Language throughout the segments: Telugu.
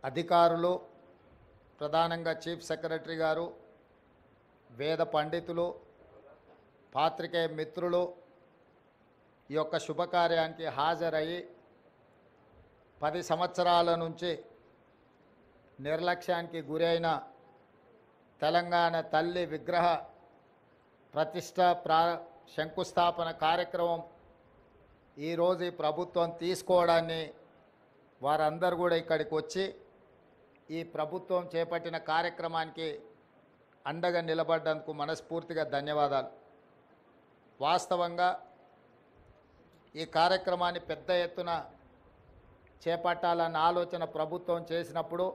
అధికారులు, ప్రధానంగా చీఫ్ సెక్రటరీ గారు, వేద పండితులు, పాత్రికేయ మిత్రులు ఈ యొక్క శుభకార్యానికి హాజరయ్యి 10 సంవత్సరాల నుంచి నిర్లక్ష్యానికి గురైన తెలంగాణ తల్లి విగ్రహ ప్రతిష్ట శంకుస్థాపన కార్యక్రమం ఈరోజు ఈ ప్రభుత్వం తీసుకోవడాన్ని వారందరూ కూడా ఇక్కడికి వచ్చి ఈ ప్రభుత్వం చేపట్టిన కార్యక్రమానికి అండగా నిలబడ్డందుకు మనస్ఫూర్తిగా ధన్యవాదాలు. వాస్తవంగా ఈ కార్యక్రమాన్ని పెద్ద ఎత్తున చేపట్టాలన్న ఆలోచన ప్రభుత్వం చేసినప్పుడు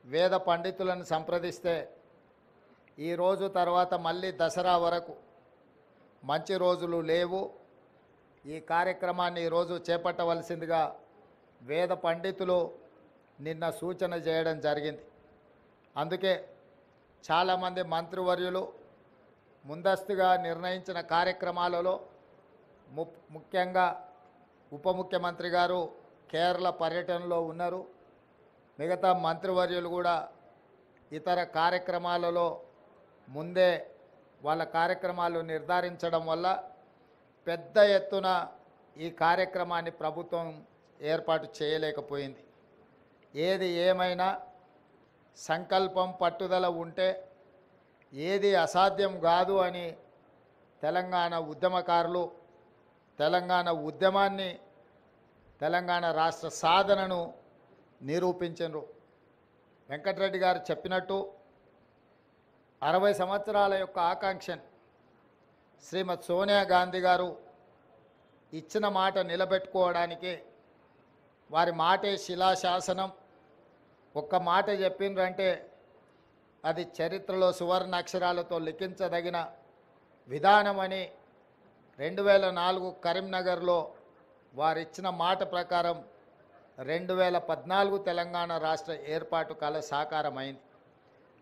వేద పండితులను సంప్రదిస్తే ఈ రోజు తర్వాత మళ్ళీ దసరా వరకు మంచి రోజులు లేవు, ఈ కార్యక్రమాన్ని ఈరోజు చేపట్టవలసిందిగా వేద పండితులు నిన్న సూచన చేయడం జరిగింది. అందుకే చాలామంది మంత్రివర్యులు ముందస్తుగా నిర్ణయించిన కార్యక్రమాలలో ముఖ్యంగా ఉప ముఖ్యమంత్రి గారు కేరళ పర్యటనలో ఉన్నారు. మిగతా మంత్రివర్యులు కూడా ఇతర కార్యక్రమాలలో ముందే వాళ్ళ కార్యక్రమాలు నిర్ధారించడం వల్ల పెద్ద ఎత్తున ఈ కార్యక్రమాన్ని ప్రభుత్వం ఏర్పాటు చేయలేకపోయింది. ఏది ఏమైనా సంకల్పం పట్టుదల ఉంటే ఏది అసాధ్యం కాదు అని తెలంగాణ ఉద్యమకారులు తెలంగాణ ఉద్యమాన్ని తెలంగాణ రాష్ట్ర సాధనను నిరూపించారు. వెంకటరెడ్డి గారు చెప్పినట్టు 60 సంవత్సరాల యొక్క ఆకాంక్షను శ్రీమతి సోనియా గాంధీ గారు ఇచ్చిన మాట నిలబెట్టుకోవడానికి వారి మాటే శిలాశాసనం. ఒక్క మాట చెప్పిండ్రంటే అది చరిత్రలో సువర్ణ అక్షరాలతో లిఖించదగిన విధానమని 2004 కరీంనగర్లో వారిచ్చిన మాట ప్రకారం 2014 తెలంగాణ రాష్ట్ర ఏర్పాటు కల సాకారమైంది.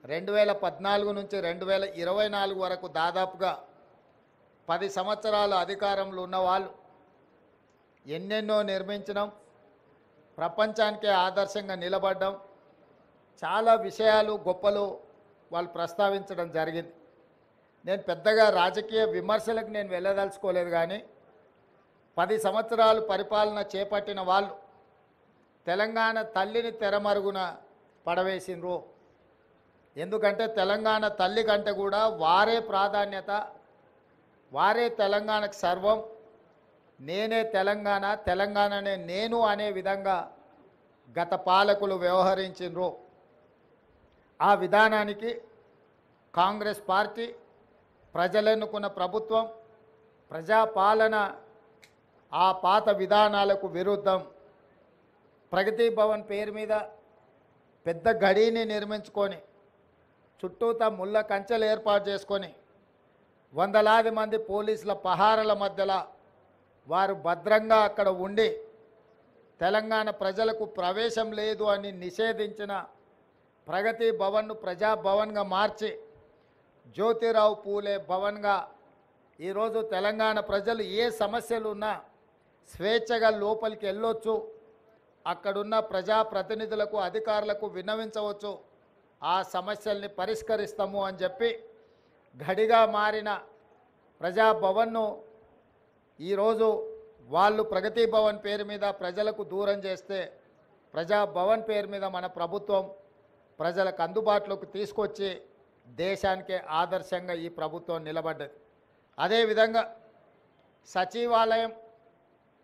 2014 నుంచి 2024 వరకు దాదాపుగా 10 సంవత్సరాల అధికారంలో ఉన్నవాళ్ళు ఎన్నెన్నో నిర్మించడం, ప్రపంచానికే ఆదర్శంగా నిలబడడం, చాలా విషయాలు గొప్పలు వాళ్ళు ప్రస్తావించడం జరిగింది. నేను పెద్దగా రాజకీయ విమర్శలకు నేను వెళ్ళదలుచుకోలేదు, కానీ 10 సంవత్సరాలు పరిపాలన చేపట్టిన వాళ్ళు తెలంగాణ తల్లిని తెరమరుగున పడవేసినరు. ఎందుకంటే తెలంగాణ తల్లి కంటే కూడా వారే ప్రాధాన్యత, వారే తెలంగాణకు సర్వం, నేనే తెలంగాణ, తెలంగాణనే నేను అనే విధంగా గత పాలకులు వ్యవహరించినరు. ఆ విధానానికి కాంగ్రెస్ పార్టీ ప్రజలెన్నుకున్న ప్రభుత్వం ప్రజాపాలన ఆ పాత విధానాలకు విరుద్ధం ప్రగతి భవన్ పేరు మీద పెద్ద గడిని నిర్మించుకొని చుట్టూతా ముళ్ళ కంచెలు ఏర్పాటు చేసుకొని వందలాది మంది పోలీసుల పహారల మధ్యలో వారు భద్రంగా అక్కడ ఉండి తెలంగాణ ప్రజలకు ప్రవేశం లేదు అని నిషేధించిన ప్రగతి భవన్ను ప్రజాభవన్గా మార్చి జ్యోతిరావు పూలే భవన్గా ఈరోజు తెలంగాణ ప్రజలు ఏ సమస్యలు ఉన్నా స్వేచ్ఛగా లోపలికి వెళ్ళొచ్చు, అక్కడున్న ప్రజాప్రతినిధులకు అధికారులకు విన్నవించవచ్చు, ఆ సమస్యల్ని పరిష్కరిస్తాము అని చెప్పి గడిగా మారిన ప్రజాభవన్ను ఈరోజు వాళ్ళు ప్రగతి భవన్ పేరు మీద ప్రజలకు దూరం చేస్తే ప్రజాభవన్ పేరు మీద మన ప్రభుత్వం ప్రజలకు అందుబాటులోకి తీసుకొచ్చి దేశానికే ఆదర్శంగా ఈ ప్రభుత్వం నిలబడ్డది. అదేవిధంగా సచివాలయం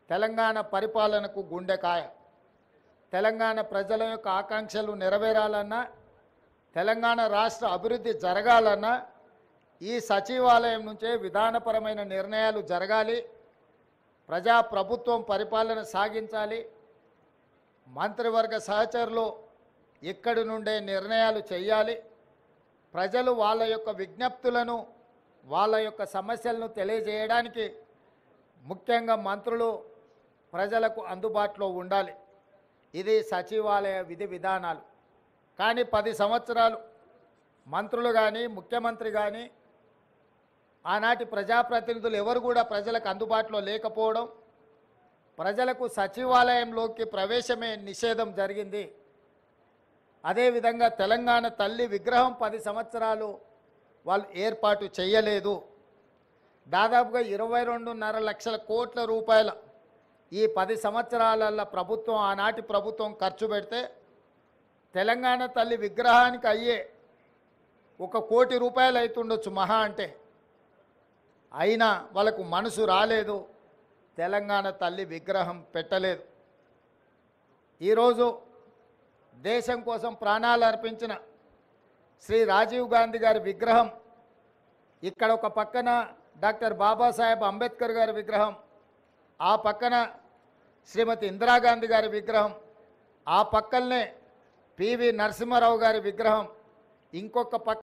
తెలంగాణ పరిపాలనకు గుండెకాయ. తెలంగాణ ప్రజల యొక్క ఆకాంక్షలు నెరవేరాలన్నా, తెలంగాణ రాష్ట్ర అభివృద్ధి జరగాలన్నా ఈ సచివాలయం నుంచే విధానపరమైన నిర్ణయాలు జరగాలి, ప్రజాప్రభుత్వం పరిపాలన సాగించాలి, మంత్రివర్గ సహచరులు ఇక్కడి నుండే నిర్ణయాలు చేయాలి, ప్రజలు వాళ్ళ యొక్క విజ్ఞప్తులను వాళ్ళ యొక్క సమస్యలను తెలియజేయడానికి ముఖ్యంగా మంత్రులు ప్రజలకు అందుబాటులో ఉండాలి. ఇది సచివాలయ విధి విధానాలు. కానీ 10 సంవత్సరాలు మంత్రులు కానీ ముఖ్యమంత్రి కానీ ఆనాటి ప్రజాప్రతినిధులు ఎవరు కూడా ప్రజలకు అందుబాటులో లేకపోవడం, ప్రజలకు సచివాలయంలోకి ప్రవేశమే నిషేధం జరిగింది. అదేవిధంగా తెలంగాణ తల్లి విగ్రహం 10 సంవత్సరాలు వాళ్ళు ఏర్పాటు చేయలేదు. దాదాపుగా 22.5 లక్షల కోట్ల రూపాయల ఈ 10 సంవత్సరాల ప్రభుత్వం, ఆనాటి ప్రభుత్వం ఖర్చు పెడితే తెలంగాణ తల్లి విగ్రహానికి అయ్యే 1 కోటి రూపాయలు అవుతుండొచ్చు మహా అంటే. అయినా వాళ్ళకు మనసు రాలేదు, తెలంగాణ తల్లి విగ్రహం పెట్టలేదు. ఈరోజు దేశం కోసం ప్రాణాలు అర్పించిన శ్రీ రాజీవ్ గాంధీ గారి విగ్రహం ఇక్కడ ఒక పక్కన, డాక్టర్ బాబాసాహెబ్ అంబేద్కర్ గారి విగ్రహం ఆ పక్కన, శ్రీమతి ఇందిరాగాంధీ గారి విగ్రహం ఆ పక్కనే, పివి నరసింహారావు గారి విగ్రహం ఇంకొక పక్క